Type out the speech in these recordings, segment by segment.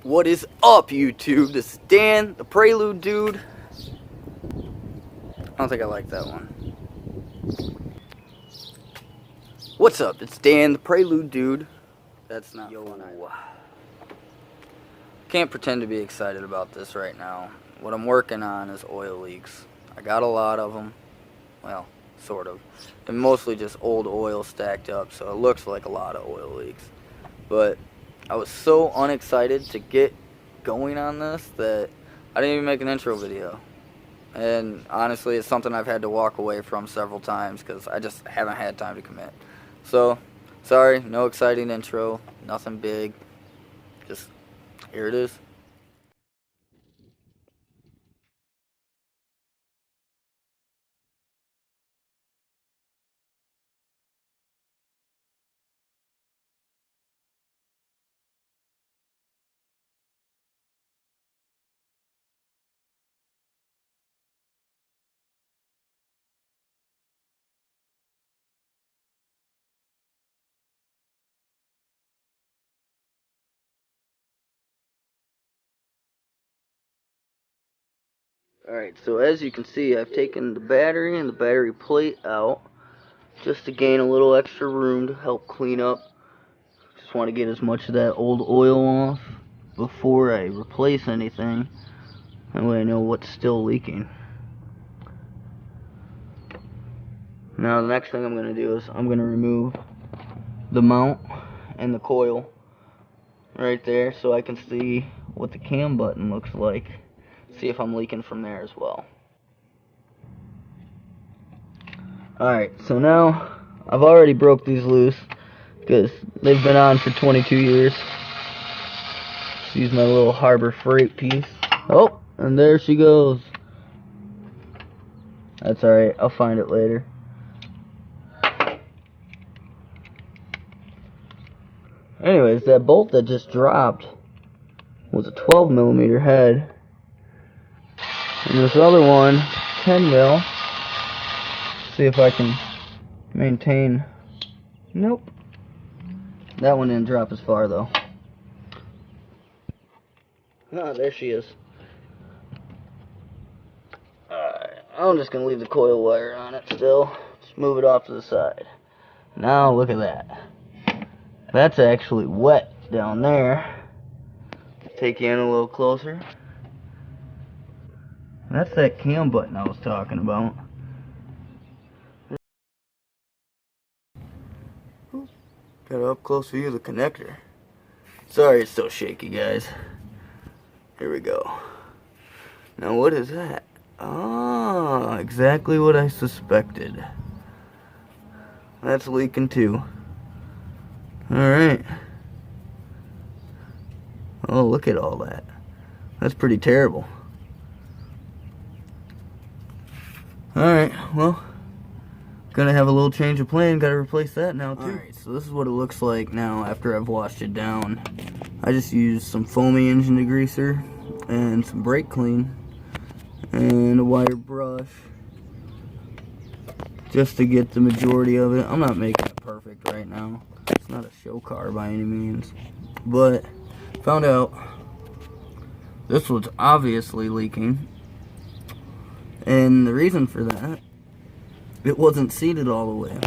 What is up, YouTube? This is Dan, the Prelude dude. I don't think I like that one. What's up? It's Dan, the Prelude dude. That's not fun. Can't pretend to be excited about this right now. What I'm working on is oil leaks. I got a lot of them. Well, sort of. And mostly just old oil stacked up, so it looks like a lot of oil leaks. But I was so unexcited to get going on this that I didn't even make an intro video. And honestly, it's something I've had to walk away from several times because I just haven't had time to commit. So, sorry, no exciting intro, nothing big. Just, here it is. Alright, so as you can see, I've taken the battery and the battery plate out just to gain a little extra room to help clean up. Just want to get as much of that old oil off before I replace anything. That way I know what's still leaking. Now the next thing I'm going to do is I'm going to remove the mount and the coil right there so I can see what the cam button looks like. See if I'm leaking from there as well. Alright, so now I've already broke these loose because they've been on for 22 years. Just use my little Harbor Freight piece. Oh, and there she goes. That's alright, I'll find it later. Anyways, that bolt that just dropped was a 12mm head. And this other one, 10mm. See if I can maintain. Nope. That one didn't drop as far though. Ah, there she is. Alright, I'm just gonna leave the coil wire on it still. Just move it off to the side. Now look at that. That's actually wet down there. Take you in a little closer. That's that cam button I was talking about. Got an up close view of the connector. Sorry it's so shaky, guys. Here we go. Now what is that? Ah, exactly what I suspected. That's leaking too. Alright. Oh, look at all that. That's pretty terrible. Alright, well, gonna have a little change of plan. Gotta replace that now too. Alright, so this is what it looks like now after I've washed it down. I just used some foamy engine degreaser and some brake clean and a wire brush just to get the majority of it. I'm not making it perfect right now. It's not a show car by any means, but found out this was obviously leaking. And the reason for that, it wasn't seated all the way.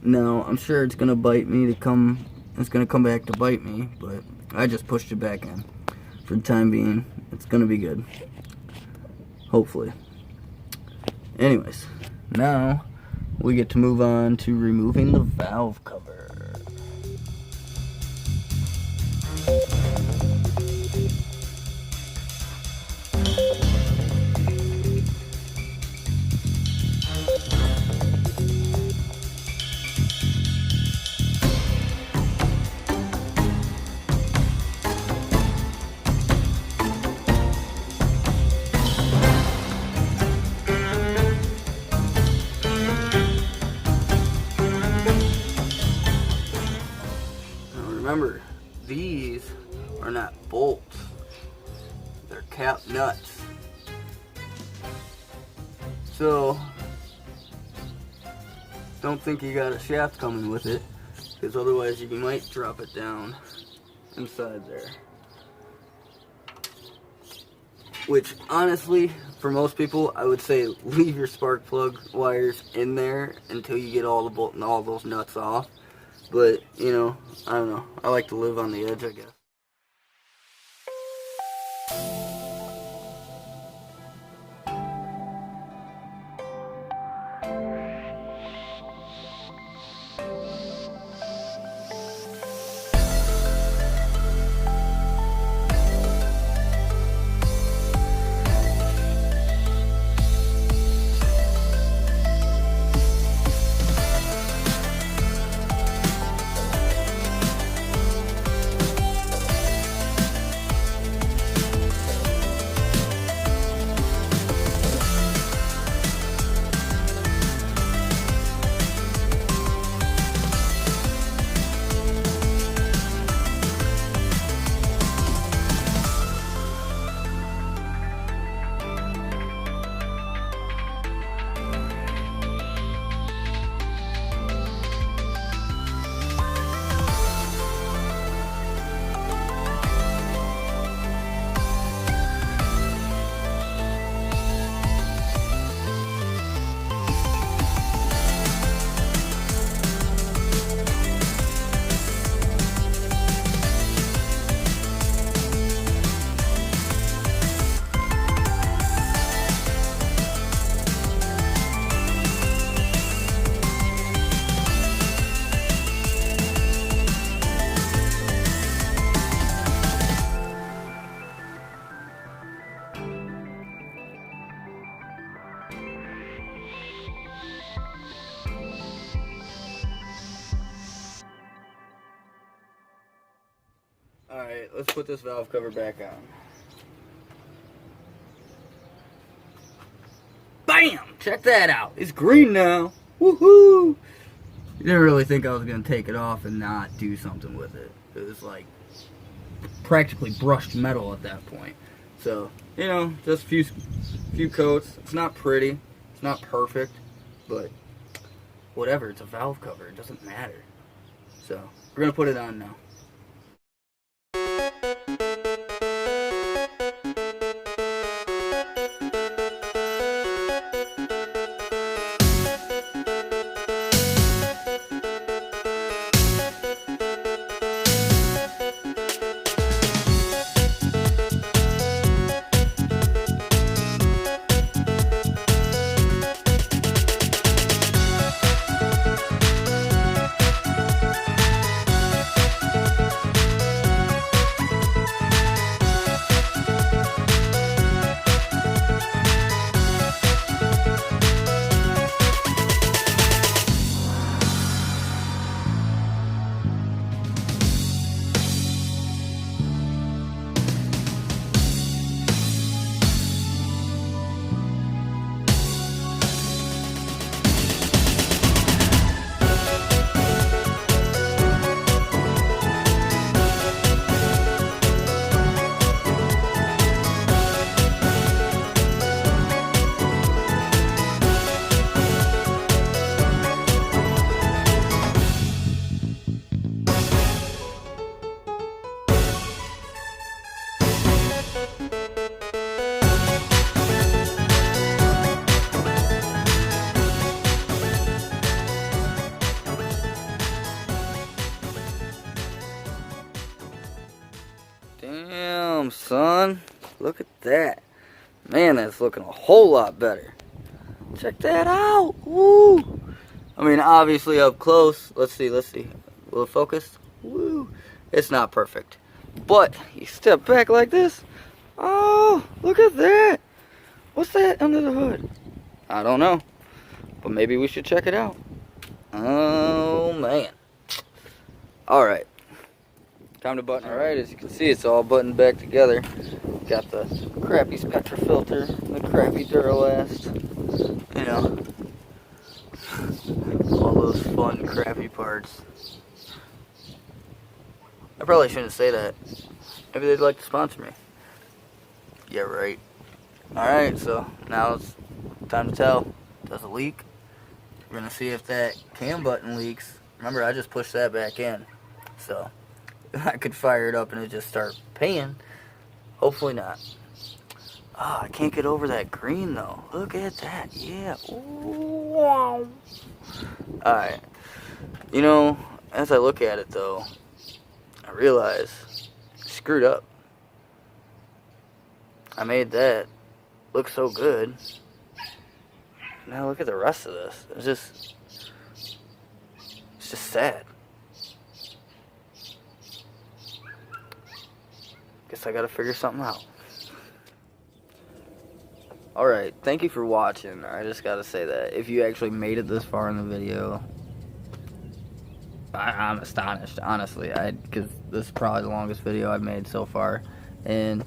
Now, I'm sure it's gonna bite me to come, it's gonna come back to bite me, but I just pushed it back in. For the time being, it's gonna be good. Hopefully. Anyways, now we get to move on to removing the valve cover. Remember, these are not bolts, they're cap nuts. So, don't think you got a shaft coming with it, because otherwise you might drop it down inside there. which honestly, for most people, I would say leave your spark plug wires in there until you get all the bolt and all those nuts off. But, you know, I don't know. I like to live on the edge, I guess. Alright, let's put this valve cover back on. Bam! Check that out. It's green now. Woohoo! You didn't really think I was going to take it off and not do something with it. It was like practically brushed metal at that point. So, you know, just a few coats. It's not pretty. It's not perfect. But whatever. It's a valve cover. It doesn't matter. So, we're going to put it on now. Damn, son. Look at that. Man, that's looking a whole lot better. Check that out. Woo. I mean, obviously up close. Let's see. Will it focus? Woo. It's not perfect. But you step back like this. Oh, look at that. What's that under the hood? I don't know. But maybe we should check it out. Oh, man. Alright. Time to button. Alright, as you can see, it's all buttoned back together. Got the crappy Spectra filter, the crappy Duralast, you know, all those fun, crappy parts. I probably shouldn't say that. Maybe they'd like to sponsor me. Yeah, right. Alright, so now it's time to tell. Does it leak? We're going to see if that cam button leaks. Remember, I just pushed that back in. So, I could fire it up and it just start paying. Hopefully not. I can't get over that green though. Look at that. Yeah. Ooh, wow. Alright. You know, as I look at it though, I realize I screwed up. I made that look so good. Now look at the rest of this. It's just sad. Guess I gotta figure something out. Alright, thank you for watching. I just gotta say that. If you actually made it this far in the video, I'm astonished, honestly. Because this is probably the longest video I've made so far. And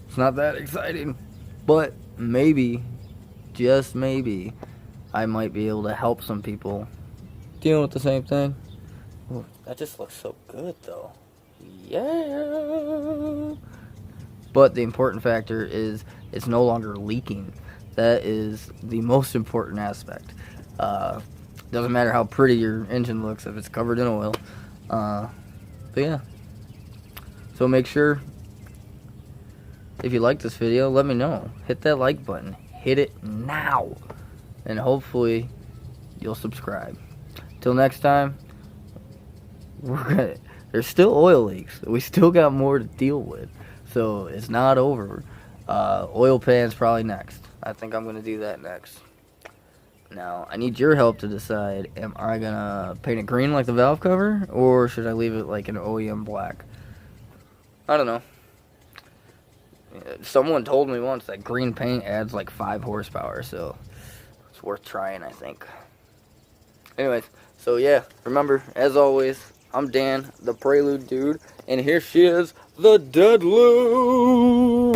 it's not that exciting. But maybe, just maybe, I might be able to help some people dealing with the same thing. Ooh, that just looks so good, though. Yeah. But the important factor is it's no longer leaking. That is the most important aspect. Doesn't matter how pretty your engine looks if it's covered in oil. But yeah. So make sure, if you like this video, let me know. Hit that like button. Hit it now. And hopefully you'll subscribe. Till next time, there's still oil leaks. We still got more to deal with. So it's not over. Oil pan's probably next. I think I'm going to do that next. Now, I need your help to decide, am I going to paint it green like the valve cover, or should I leave it like an OEM black? I don't know. Someone told me once that green paint adds like 5 horsepower, so it's worth trying, I think. Anyways, so yeah, remember, as always, I'm Dan, the Prelude Dude, and here she is, the deadlude.